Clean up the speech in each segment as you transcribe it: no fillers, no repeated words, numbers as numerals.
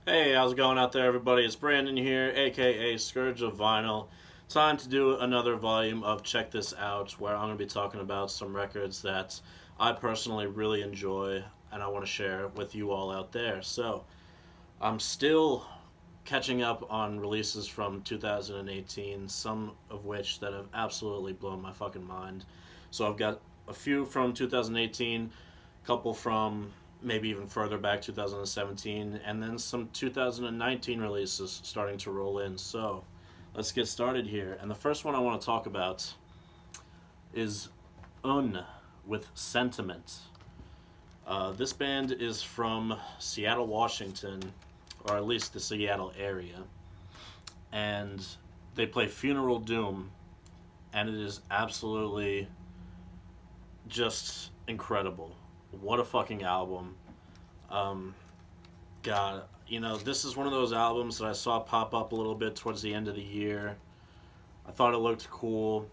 Hey, how's it going out there, everybody? It's Brandon here, aka Scourge of Vinyl. Time to do another volume of Check This Out, where I'm going to be talking about some records that I personally really enjoy and I want to share with you all out there. So, I'm still catching up on releases from 2018, some of which that have absolutely blown my fucking mind. So, I've got a few from 2018, a couple from maybe even further back 2017, and then some 2019 releases starting to roll in. So let's get started here. And the first one I want to talk about is Un with Sentiment. This band is from Seattle, Washington, or at least the Seattle area, and they play Funeral Doom, and it is absolutely just incredible. What a fucking album. Um, God, this is one of those albums that I saw pop up a little bit towards the end of the year. I thought it looked cool.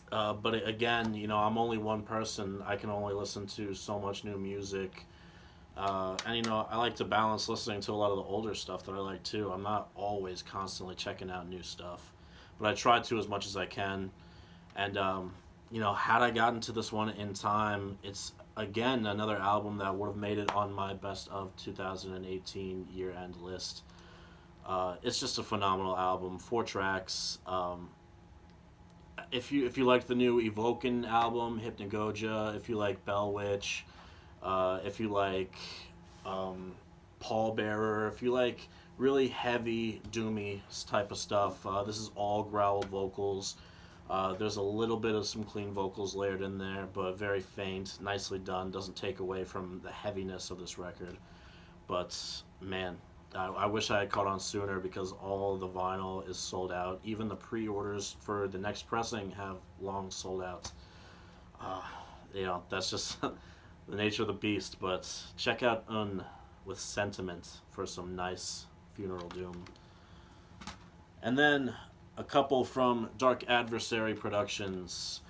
But again, I'm only one person. I can only listen to so much new music. And I like to balance listening to a lot of the older stuff that I like too. I'm not always constantly checking out new stuff, but I try to as much as I can. And had I gotten to this one in time, it's again another album that would have made it on my best of 2018 year end list. It's just a phenomenal album. 4 tracks. If you like the new Evoken album, Hypnagogia, if you like Bell Witch, if you like Pallbearer, if you like really heavy, doomy type of stuff, this is all growled vocals. There's a little bit of some clean vocals layered in there, but very faint, nicely done. Doesn't take away from the heaviness of this record. But man, I wish I had caught on sooner because all the vinyl is sold out. Even the pre-orders for the next pressing have long sold out. Uh, that's just the nature of the beast. But check out Un with Sentiment for some nice Funeral Doom. And then a couple from Dark Adversary Productions.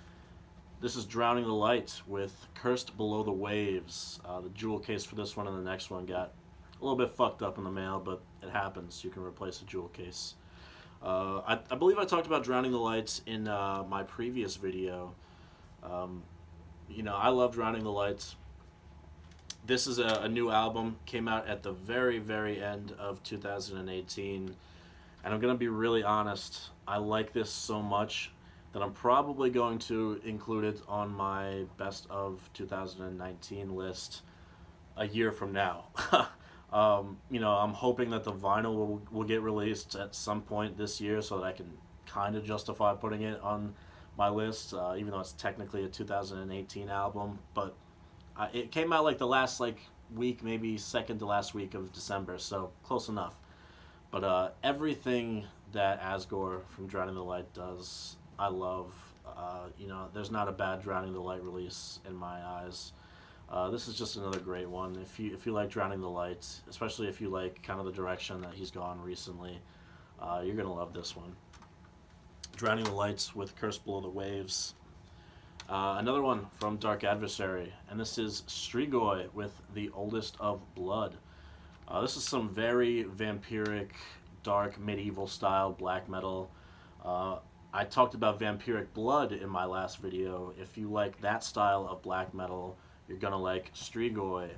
This is Drowning the Light with Cursed Below the Waves. The jewel case for this one and the next one got a little bit fucked up in the mail, but it happens. You can replace a jewel case. I believe I talked about Drowning the Lights in my previous video. I love Drowning the Lights. This is a new album, came out at the very, very end of 2018. And I'm going to be really honest, I like this so much that I'm probably going to include it on my best of 2019 list a year from now. I'm hoping that the vinyl will get released at some point this year so that I can kind of justify putting it on my list, even though it's technically a 2018 album. But it came out like the last week, maybe second to last week of December, so close enough. But everything that Asgore from Drowning the Light does, I love. There's not a bad Drowning the Light release in my eyes. This is just another great one. If you like Drowning the Light, especially if you like kind of the direction that he's gone recently, you're gonna love this one. Drowning the Lights with Curse Below the Waves. Another one from Dark Adversary, and this is Strigoi with The Oldest of Blood. This is some very vampiric, dark, medieval style black metal. I talked about Vampiric Blood in my last video. If you like that style of black metal, you're gonna like Strigoi.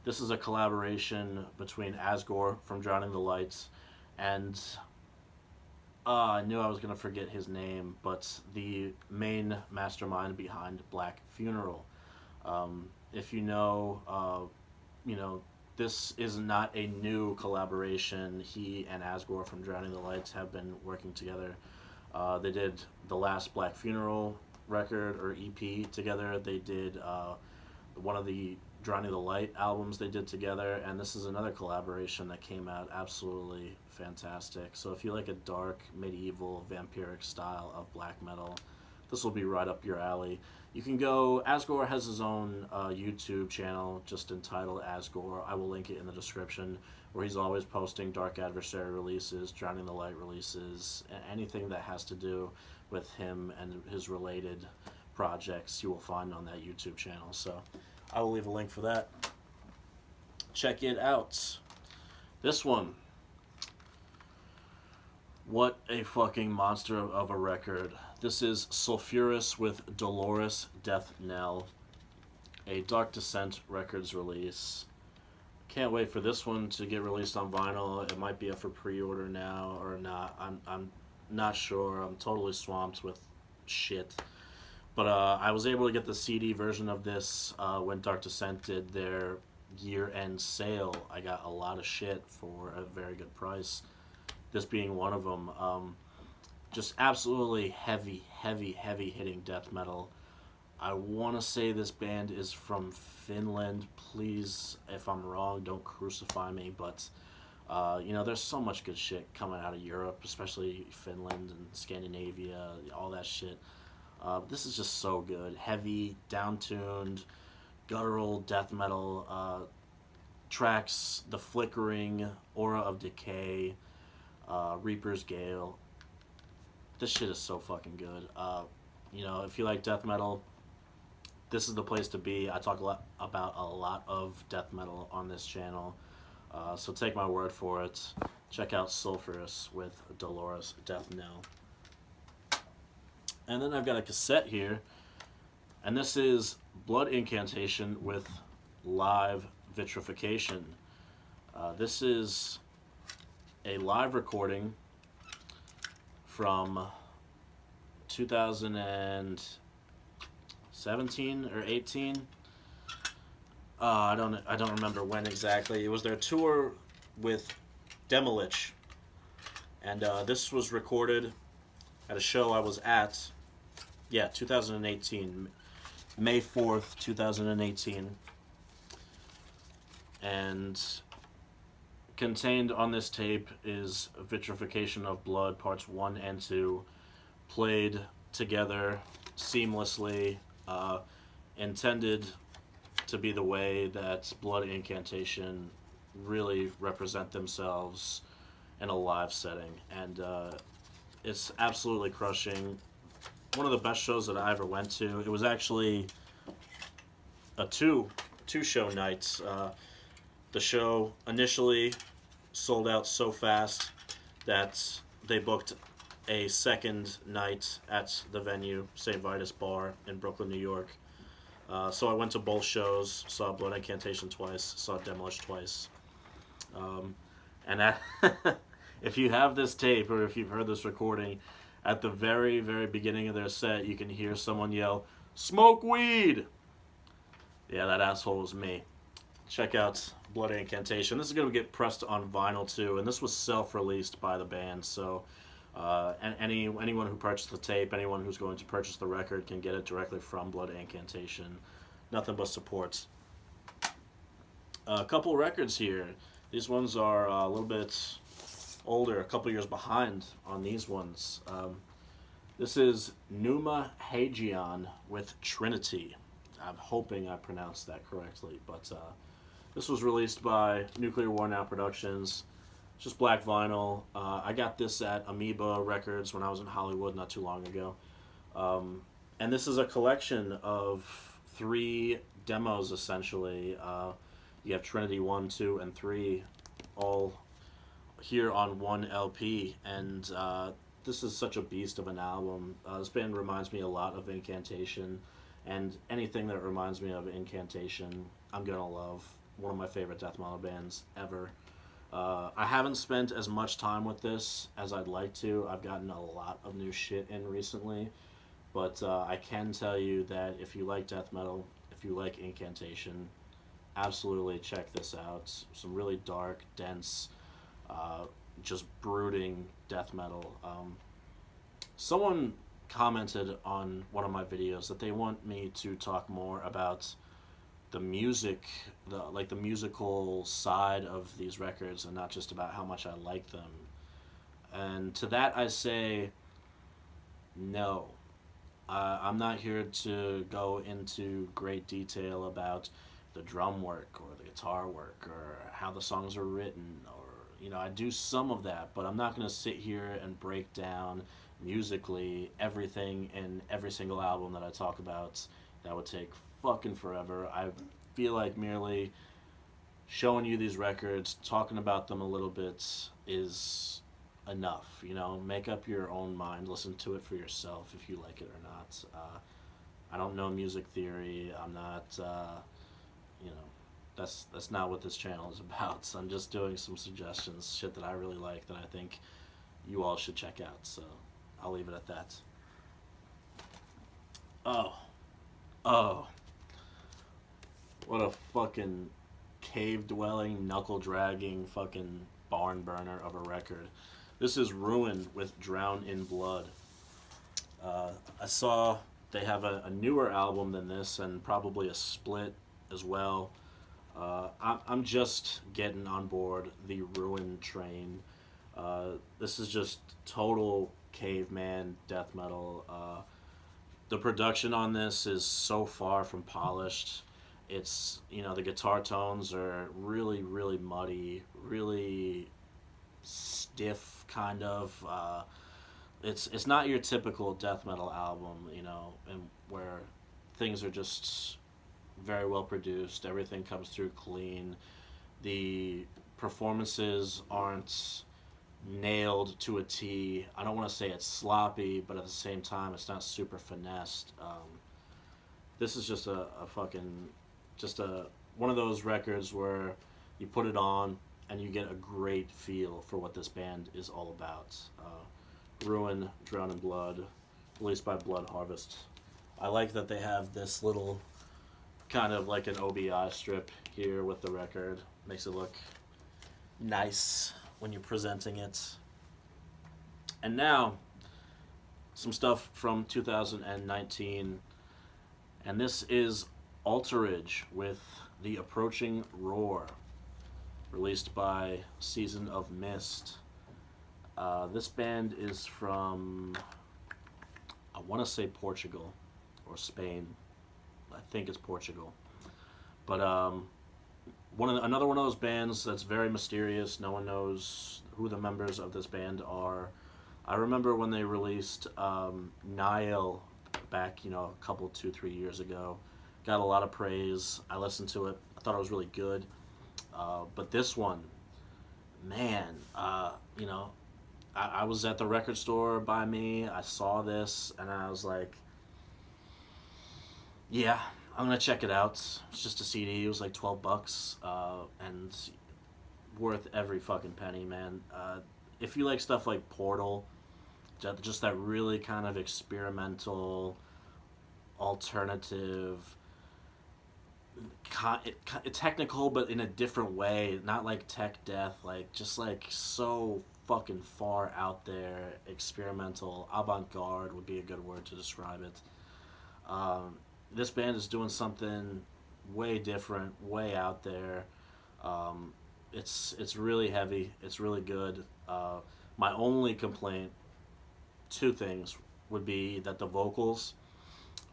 This is a collaboration between Asgore from Drowning the Lights and I knew I was gonna forget his name, but the main mastermind behind Black Funeral. If you know, this is not a new collaboration. He and Asgore from Drowning the Lights have been working together. They did the last Black Funeral record or EP together. They did one of the Drowning the Light albums they did together, and this is another collaboration that came out absolutely fantastic. So if you like a dark, medieval, vampiric style of black metal, this will be right up your alley. You can go, Asgore has his own YouTube channel just entitled Asgore. I will link it in the description, where he's always posting Dark Adversary releases, Drowning the Light releases, anything that has to do with him and his related projects you will find on that YouTube channel. So I will leave a link for that. Check it out. This one, what a fucking monster of a record. This is Sulfuris with Dolores Death Knell, a Dark Descent Records release. Can't wait for this one to get released on vinyl. It might be up for pre-order now or not. I'm not sure. I'm totally swamped with shit. But I was able to get the CD version of this when Dark Descent did their year-end sale. I got a lot of shit for a very good price. This being one of them. Just absolutely heavy, heavy, heavy hitting death metal. I want to say this band is from Finland. Please, if I'm wrong, don't crucify me. But, there's so much good shit coming out of Europe, especially Finland and Scandinavia, all that shit. This is just so good. Heavy, down-tuned, guttural death metal tracks. The Flickering, Aura of Decay, Reaper's Gale. This shit is so fucking good. If you like death metal, this is the place to be. I talk about a lot of death metal on this channel, so take my word for it. Check out Sulfuris with Dolores Death Knell. And then I've got a cassette here, and this is Blood Incantation with Live Vitrification. This is a live recording from 2017 or 18. I don't remember when exactly. It was their tour with Demolich, and this was recorded at a show I was at. 2018, May 4th, 2018, and contained on this tape is Vitrification of Blood parts 1 and 2, played together seamlessly, intended to be the way that Blood Incantation really represent themselves in a live setting, and it's absolutely crushing. One of the best shows that I ever went to. It was actually a two show nights. The show initially sold out so fast that they booked a second night at the venue, St. Vitus Bar in Brooklyn, New York. So I went to both shows, saw Blood Incantation twice, saw Demolish twice. And if you have this tape or if you've heard this recording, at the very, very beginning of their set, you can hear someone yell, "Smoke weed!" Yeah, that asshole was me. Check out Blood Incantation. This is going to get pressed on vinyl too, and this was self-released by the band, so and anyone who purchased the tape, anyone who's going to purchase the record can get it directly from Blood Incantation. Nothing but support. A couple records here. These ones are a little bit older, a couple years behind on these ones. This is Pneuma Hagion with Trinity. I'm hoping I pronounced that correctly, but this was released by Nuclear War Now Productions. It's just black vinyl. I got this at Amoeba Records when I was in Hollywood not too long ago. And this is a collection of 3 demos, essentially. You have Trinity 1, 2, and 3 all here on one LP, and this is such a beast of an album. This band reminds me a lot of Incantation, and anything that reminds me of Incantation, I'm gonna love. One of my favorite death metal bands ever. I haven't spent as much time with this as I'd like to. I've gotten a lot of new shit in recently, but I can tell you that if you like death metal, if you like Incantation, absolutely check this out. Some really dark, dense, just brooding death metal. Someone commented on one of my videos that they want me to talk more about the music, the musical side of these records, and not just about how much I like them. And to that I say, no. I'm not here to go into great detail about the drum work or the guitar work or how the songs are written, or I do some of that, but I'm not going to sit here and break down musically everything in every single album that I talk about. That would take fucking forever. I feel like merely showing you these records, talking about them a little bit is enough. Make up your own mind, listen to it for yourself if you like it or not. I don't know music theory. I'm not, you know, that's not what this channel is about. So I'm just doing some suggestions, shit that I really like that I think you all should check out. So I'll leave it at that. Oh, oh, what a fucking cave dwelling, knuckle dragging, fucking barn burner of a record. This is Ruin with Drown in Blood. I saw they have a newer album than this and probably a split as well. I'm just getting on board the Ruin train. This is just total caveman death metal. The production on this is so far from polished. It's, the guitar tones are really, really muddy, really stiff, kind of. It's not your typical death metal album, and where things are just very well produced. Everything comes through clean. The performances aren't nailed to a T. I don't want to say it's sloppy, but at the same time, it's not super finessed. This is just a fucking, just a one of those records where you put it on and you get a great feel for what this band is all about. Ruin, Drown in Blood, released by Blood Harvest. I like that they have this little kind of like an OBI strip here with the record. Makes it look nice when you're presenting it. And now, some stuff from 2019. And this is Alterage with The Approaching Roar, released by Season of Mist. This band is from, I want to say Portugal or Spain. I think it's Portugal. But another one of those bands that's very mysterious. No one knows who the members of this band are. I remember when they released Nile back, a couple, 2-3 years ago. Got a lot of praise. I listened to it. I thought it was really good. But this one, man, I was at the record store by me. I saw this, and I was like, yeah, I'm going to check it out. It's just a CD. It was like $12, and worth every fucking penny, man. If you like stuff like Portal, just that really kind of experimental, alternative, technical, but in a different way, not like tech death, like just like so fucking far out there, experimental, avant-garde would be a good word to describe it. This band is doing something way different, way out there. It's really heavy. It's really good. My only complaint, two things, would be that the vocals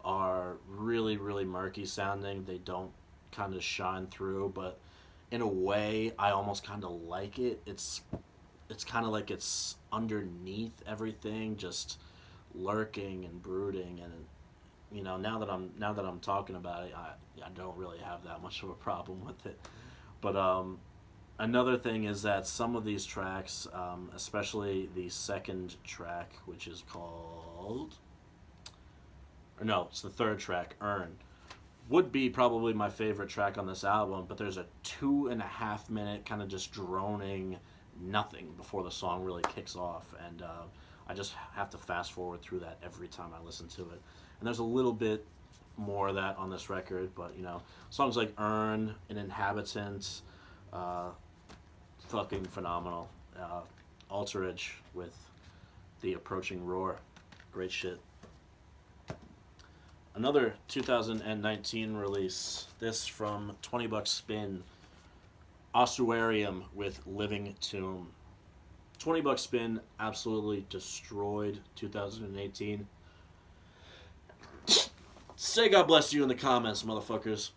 are really, really murky sounding. They don't kind of shine through, but in a way, I almost kind of like it. It's kind of like it's underneath everything, just lurking and brooding. And now that I'm talking about it, I don't really have that much of a problem with it. But another thing is that some of these tracks, especially the second track, which is called, or no, it's the third track, Earn, would be probably my favorite track on this album, but there's a 2.5 minute kind of just droning nothing before the song really kicks off, and I just have to fast forward through that every time I listen to it. And there's a little bit more of that on this record, but songs like Earn, An Inhabitant, fucking phenomenal. Alterage with The Approaching Roar, great shit. Another 2019 release, this from $20 Spin, Ossuarium with Living Tomb. $20 Spin absolutely destroyed 2018. Say God bless you in the comments, motherfuckers.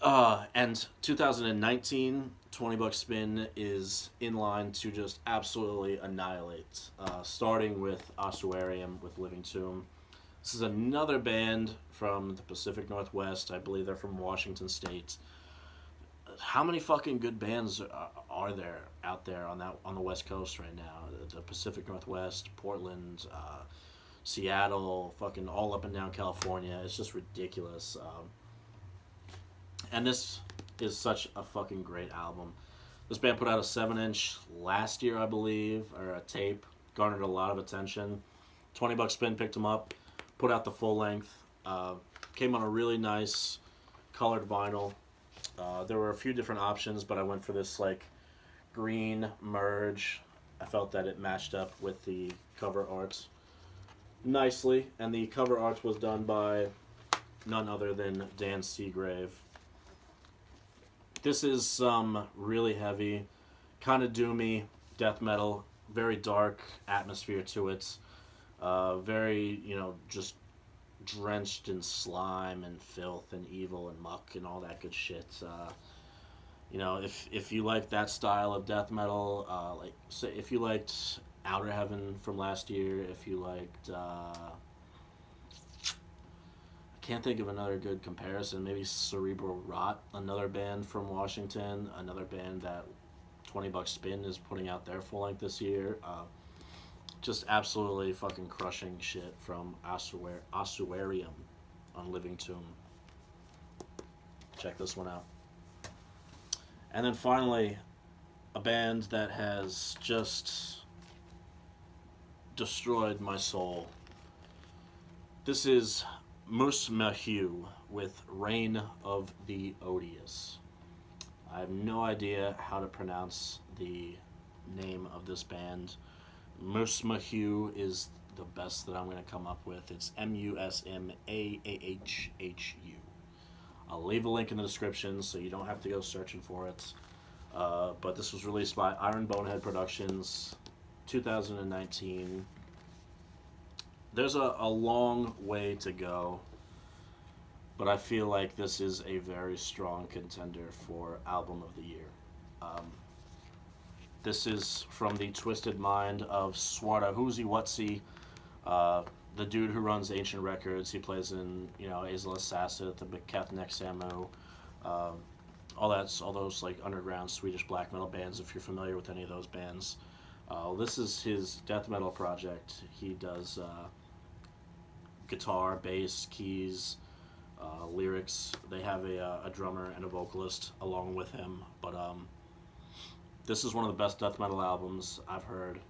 And 2019, $20 Spin is in line to just absolutely annihilate. Starting with Ossuarium with Living Tomb. This is another band from the Pacific Northwest. I believe they're from Washington State. how many fucking good bands are there out there on the West Coast right now? The Pacific Northwest, Portland, Seattle, fucking all up and down California. It's just ridiculous. And this is such a fucking great album. This band put out a 7-inch last year, I believe, or a tape. Garnered a lot of attention. $20 Spin picked them up, put out the full length. Came on a really nice colored vinyl. There were a few different options, but I went for this like green merge. I felt that it matched up with the cover art nicely, and the cover art was done by none other than Dan Seagrave. This is some really heavy, kind of doomy death metal, very dark atmosphere to it. Very, just drenched in slime and filth and evil and muck and all that good shit. If you like that style of death metal, like say if you liked Outer Heaven from last year, if you liked, I can't think of another good comparison. Maybe Cerebral Rot, another band from Washington, another band that $20 Spin is putting out their full length this year. Just absolutely fucking crushing shit from Ossuarium on Living Tomb. Check this one out. And then finally, a band that has just destroyed my soul. This is Musmahu with Reign of the Odious. I have no idea how to pronounce the name of this band. Musmahu is the best that I'm going to come up with. It's Musmahhhu. I'll leave a link in the description so you don't have to go searching for it. But this was released by Iron Bonehead Productions, 2019. There's a long way to go, but I feel like this is a very strong contender for Album of the Year. This is from the twisted mind of Swartahuzi Watsi, the dude who runs Ancient Records. He plays in, Azel Assassin, the Kathnek Samu, all those like underground Swedish black metal bands. If you're familiar with any of those bands, this is his death metal project. He does guitar, bass, keys, lyrics. They have a drummer and a vocalist along with him, but this is one of the best death metal albums I've heard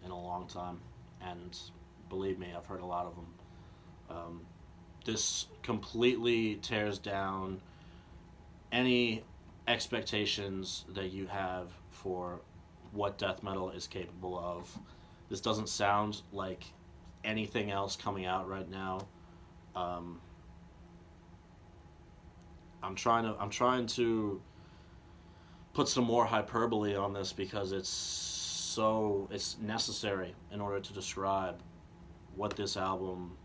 in a long time, and believe me, I've heard a lot of them. This completely tears down any expectations that you have for what death metal is capable of. This doesn't sound like anything else coming out right now. I'm trying to put some more hyperbole on this because it's necessary in order to describe what this album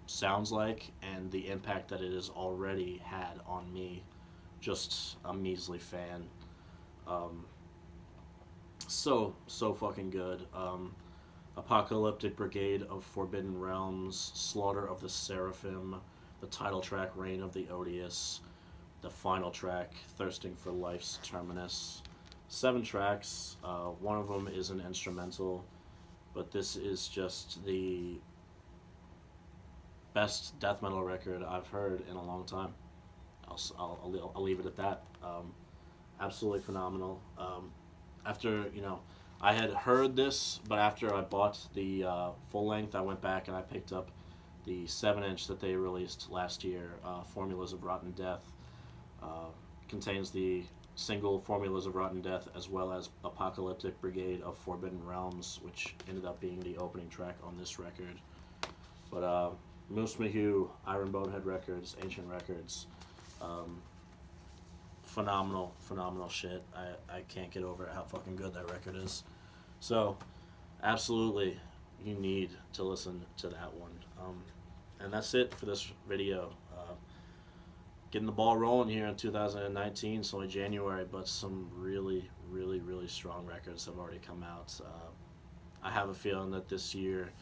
sounds like and the impact that it has already had on me, just a measly fan. So fucking good. Apocalyptic Brigade of Forbidden Realms, Slaughter of the Seraphim, the title track Reign of the Odious, the final track Thirsting for Life's Terminus. 7 tracks. One of them is an instrumental, but this is just the best death metal record I've heard in a long time. I'll leave it at that. Absolutely phenomenal. After, I had heard this, but after I bought the full length, I went back and I picked up the 7-inch that they released last year, Formulas of Rotten Death. Contains the single Formulas of Rotten Death as well as Apocalyptic Brigade of Forbidden Realms, which ended up being the opening track on this record. But Musmahu, Iron Bonehead Records, Ancient Records, phenomenal shit. I can't get over how fucking good that record is. So, absolutely, you need to listen to that one. And that's it for this video. Getting the ball rolling here in 2019. It's only January, but some really strong records have already come out. I have a feeling that this year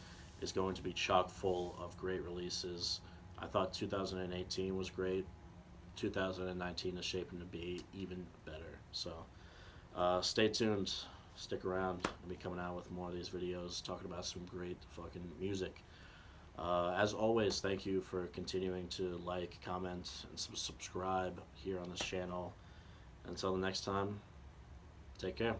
is going to be chock full of great releases. I thought 2018 was great. 2019 is shaping to be even better. So stay tuned, stick around. I'll be coming out with more of these videos talking about some great fucking music. As always, thank you for continuing to like, comment, and subscribe here on this channel. Until the next time, take care.